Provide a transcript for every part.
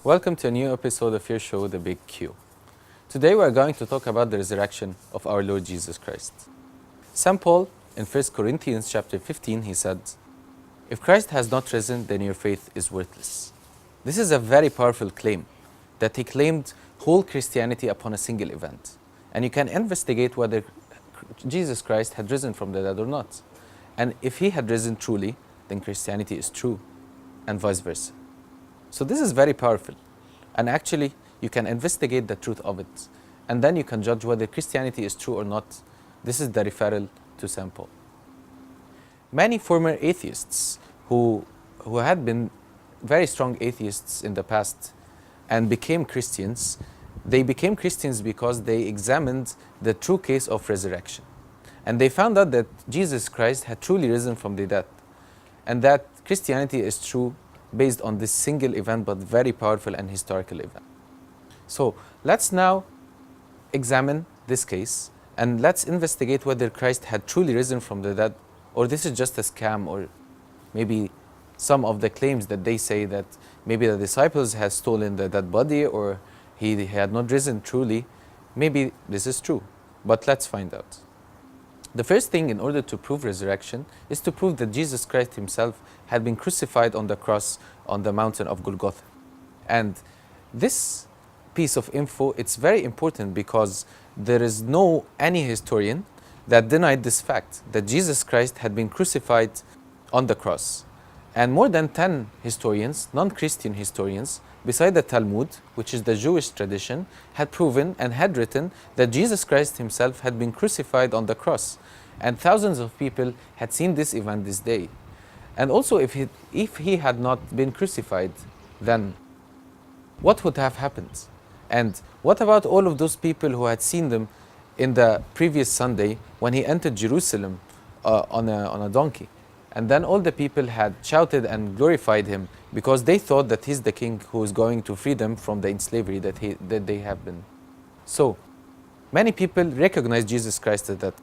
Welcome to a new episode of your show, The Big Q. Today we are going to talk about the resurrection of our Lord Jesus Christ. St. Paul, in 1 Corinthians chapter 15, he said, "If Christ has not risen, then your faith is worthless." This is a very powerful claim, that he claimed whole Christianity upon a single event. And you can investigate whether Jesus Christ had risen from the dead or not. And if he had risen truly, then Christianity is true, and vice versa. So this is very powerful. And actually, you can investigate the truth of it. And then you can judge whether Christianity is true or not. This is the referral to St. Paul. Many former atheists who had been very strong atheists in the past and became Christians, they became Christians because they examined the true case of resurrection. And they found out that Jesus Christ had truly risen from the dead. And that Christianity is true based on this single event, but very powerful and historical event. So let's now examine this case and let's investigate whether Christ had truly risen from the dead, or this is just a scam, or maybe some of the claims that they say that maybe the disciples had stolen the dead body, or he had not risen truly. Maybe this is true, but let's find out. The first thing in order to prove resurrection is to prove that Jesus Christ himself had been crucified on the cross on the mountain of Golgotha. And this piece of info, it's very important because there is no any historian that denied this fact, that Jesus Christ had been crucified on the cross. And more than 10 historians, non-Christian historians, beside the Talmud, which is the Jewish tradition, had proven and had written that Jesus Christ himself had been crucified on the cross. And thousands of people had seen this event this day. And also, if he had not been crucified, then what would have happened? And what about all of those people who had seen them in the previous Sunday when he entered Jerusalem on a donkey? And then all the people had shouted and glorified him because they thought that he's the king who is going to free them from the slavery that they have been. So many people recognized Jesus Christ as that.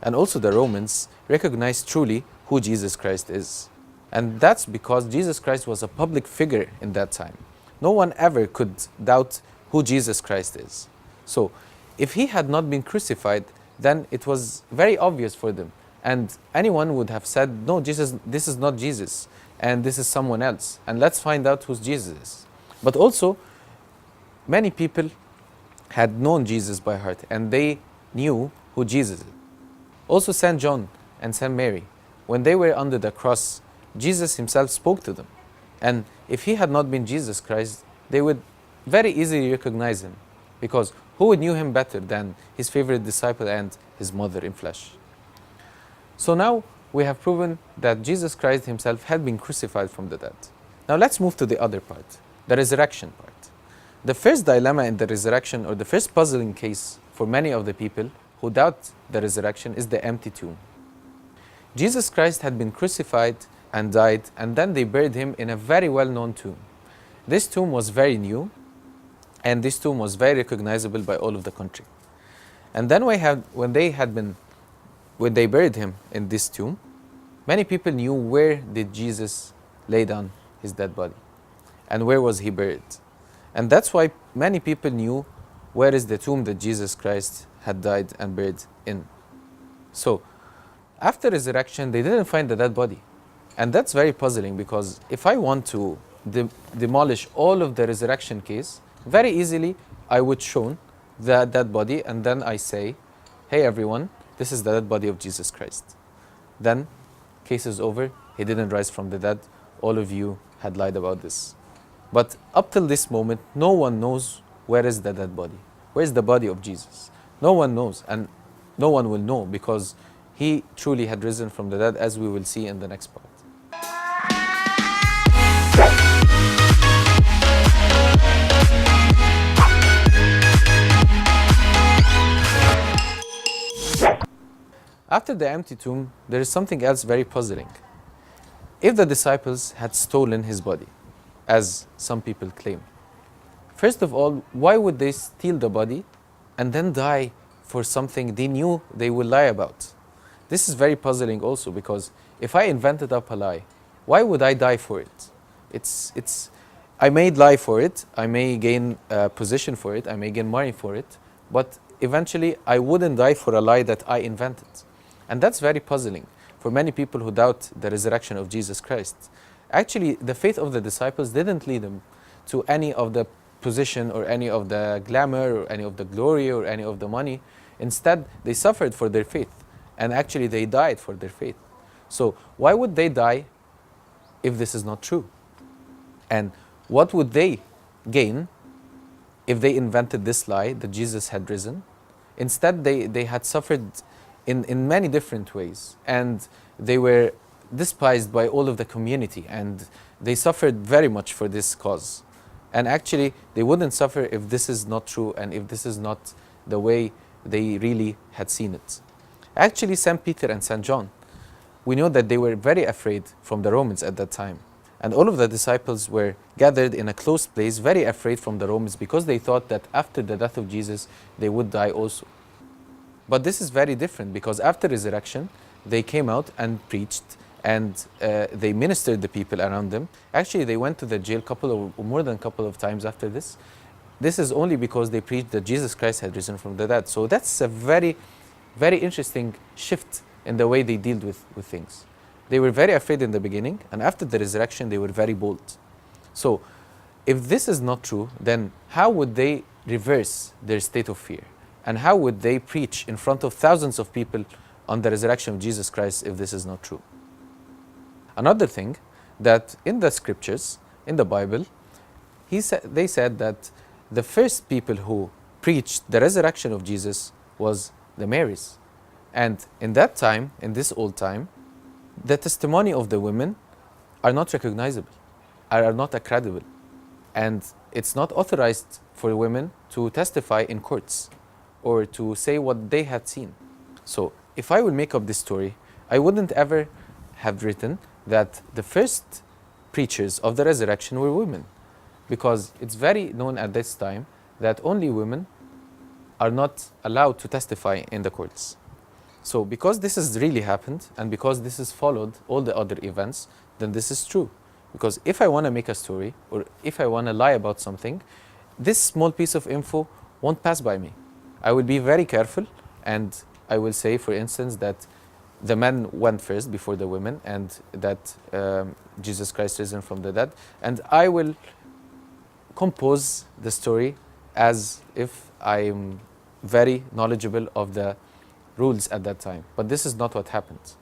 And also the Romans recognized truly who Jesus Christ is. And that's because Jesus Christ was a public figure in that time. No one ever could doubt who Jesus Christ is. So if he had not been crucified, then it was very obvious for them. And anyone would have said, no, this is not Jesus, and this is someone else, and let's find out who Jesus is. But also, many people had known Jesus by heart, and they knew who Jesus is. Also, St. John and St. Mary, when they were under the cross, Jesus himself spoke to them. And if he had not been Jesus Christ, they would very easily recognize him, because who knew him better than his favorite disciple and his mother in flesh? So now we have proven that Jesus Christ himself had been crucified from the dead. Now let's move to the other part, the resurrection part. The first dilemma in the resurrection, or the first puzzling case for many of the people who doubt the resurrection, is the empty tomb. Jesus Christ had been crucified and died, and then they buried him in a very well-known tomb. This tomb was very new, and this tomb was very recognizable by all of the country. And then when they buried him in this tomb, many people knew where did Jesus lay down his dead body and where was he buried. And that's why many people knew where is the tomb that Jesus Christ had died and buried in. So after resurrection, they didn't find the dead body. And that's very puzzling, because if I want to demolish all of the resurrection case, very easily I would show the dead body, and then I say, hey everyone, this is the dead body of Jesus Christ. Then, case is over, he didn't rise from the dead, all of you had lied about this. But up till this moment, no one knows where is the dead body. Where is the body of Jesus? No one knows, and no one will know, because he truly had risen from the dead, as we will see in the next part. After the empty tomb, there is something else very puzzling. If the disciples had stolen his body, as some people claim, first of all, why would they steal the body and then die for something they knew they would lie about? This is very puzzling also, because if I invented up a lie, why would I die for it? I may lie for it, I may gain position for it, I may gain money for it, but eventually I wouldn't die for a lie that I invented. And that's very puzzling for many people who doubt the resurrection of Jesus Christ. Actually, the faith of the disciples didn't lead them to any of the position or any of the glamour or any of the glory or any of the money. Instead, they suffered for their faith, and actually they died for their faith. So why would they die if this is not true? And what would they gain if they invented this lie that Jesus had risen? Instead, they had suffered in many different ways, and they were despised by all of the community, and they suffered very much for this cause. And actually, they wouldn't suffer if this is not true and if this is not the way they really had seen it. Actually, St. Peter and St. John, we know that they were very afraid from the Romans at that time. And all of the disciples were gathered in a close place, very afraid from the Romans, because they thought that after the death of Jesus, they would die also. But this is very different, because after resurrection, they came out and preached, and they ministered the people around them. Actually, they went to the jail more than a couple of times after this. This is only because they preached that Jesus Christ had risen from the dead. So that's a very, very interesting shift in the way they dealt with things. They were very afraid in the beginning, and after the resurrection, they were very bold. So if this is not true, then how would they reverse their state of fear? And how would they preach in front of thousands of people on the resurrection of Jesus Christ if this is not true? Another thing, that in the scriptures, in the Bible, they said that the first people who preached the resurrection of Jesus was the Marys. And in that time, in this old time, the testimony of the women are not recognizable, are not credible. And it's not authorized for women to testify in courts or to say what they had seen. So if I would make up this story, I wouldn't ever have written that the first preachers of the resurrection were women, because it's very known at this time that only women are not allowed to testify in the courts. So because this has really happened, and because this has followed all the other events, then this is true. Because if I want to make a story, or if I want to lie about something, this small piece of info won't pass by me. I will be very careful, and I will say, for instance, that the men went first before the women, and that Jesus Christ risen from the dead, and I will compose the story as if I'm very knowledgeable of the rules at that time. But this is not what happened.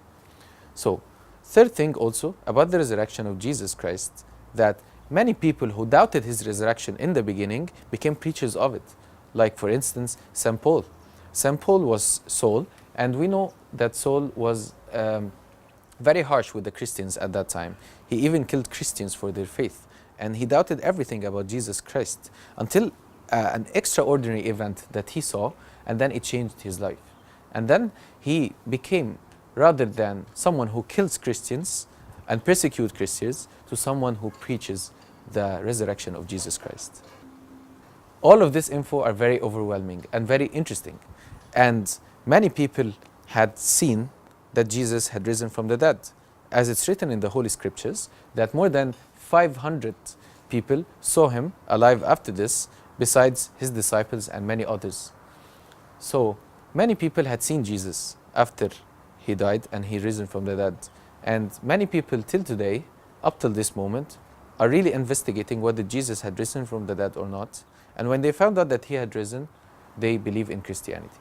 So, third thing also about the resurrection of Jesus Christ, that many people who doubted his resurrection in the beginning became preachers of it. Like, for instance, St. Paul. St. Paul was Saul, and we know that Saul was very harsh with the Christians at that time. He even killed Christians for their faith, and he doubted everything about Jesus Christ until an extraordinary event that he saw, and then it changed his life. And then he became, rather than someone who kills Christians and persecutes Christians, to someone who preaches the resurrection of Jesus Christ. All of this info are very overwhelming and very interesting. And many people had seen that Jesus had risen from the dead. As it's written in the Holy Scriptures, that more than 500 people saw him alive after this, besides his disciples and many others. So many people had seen Jesus after he died and he risen from the dead. And many people till today, up till this moment, are really investigating whether Jesus had risen from the dead or not. And when they found out that he had risen, they believe in Christianity.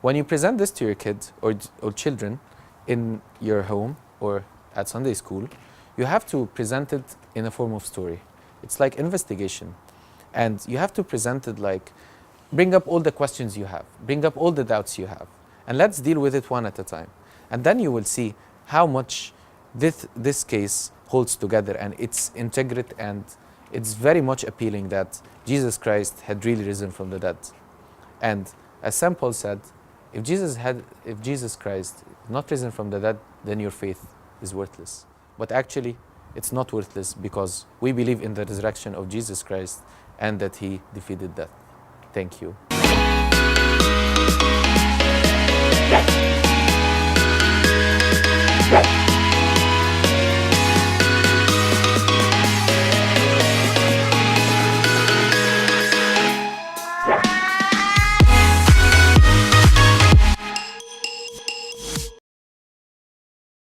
When you present this to your kids or children in your home or at Sunday school, you have to present it in a form of story. It's like investigation. And you have to present it like, bring up all the questions you have, bring up all the doubts you have, and let's deal with it one at a time. And then you will see how much this case holds together, and it's integrate, and it's very much appealing that Jesus Christ had really risen from the dead. And as St. Paul said, if Jesus Christ not risen from the dead, then your faith is worthless. But actually, it's not worthless, because we believe in the resurrection of Jesus Christ and that he defeated death. Thank you.